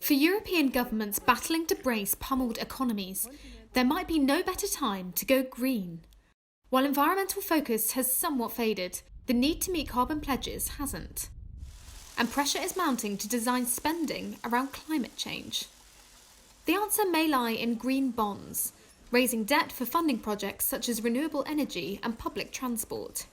For European governments battling to brace pummeled economies, there might be no better time to go green. While environmental focus has somewhat faded, the need to meet carbon pledges hasn't. And pressure is mounting to design spending around climate change. The answer may lie in green bonds, raising debt for funding projects such as renewable energy and public transport.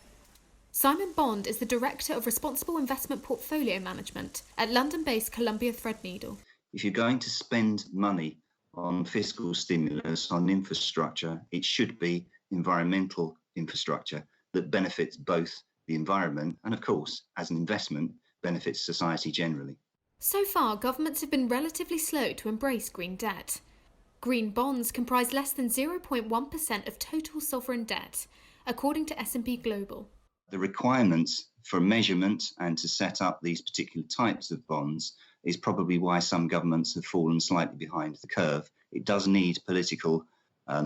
Simon Bond is the Director of Responsible Investment Portfolio Management at London-based Columbia Threadneedle. If you're going to spend money on fiscal stimulus, on infrastructure, it should be environmental infrastructure that benefits both the environment and, of course, as an investment, benefits society generally. So far, governments have been relatively slow to embrace green debt. Green bonds comprise less than 0.1% of total sovereign debt, according to S&P Global. The requirements for measurement and to set up these particular types of bonds is probably why some governments have fallen slightly behind the curve. It does need political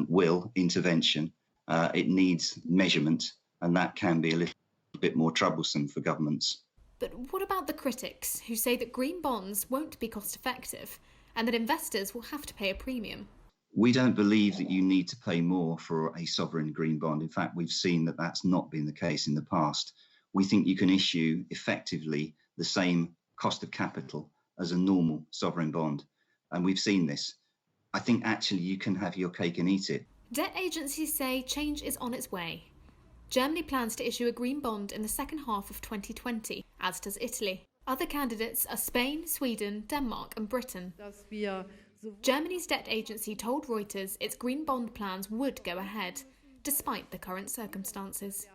will, intervention. It needs measurement, and that can be a little bit more troublesome for governments. But what about the critics who say that green bonds won't be cost effective and that investors will have to pay a premium? We don't believe that you need to pay more for a sovereign green bond. In fact, we've seen that that's not been the case in the past. We think you can issue effectively the same cost of capital as a normal sovereign bond. And we've seen this. I think actually you can have your cake and eat it. Debt agencies say change is on its way. Germany plans to issue a green bond in the second half of 2020, as does Italy. Other candidates are Spain, Sweden, Denmark and Britain. Germany's debt agency told Reuters its green bond plans would go ahead, despite the current circumstances.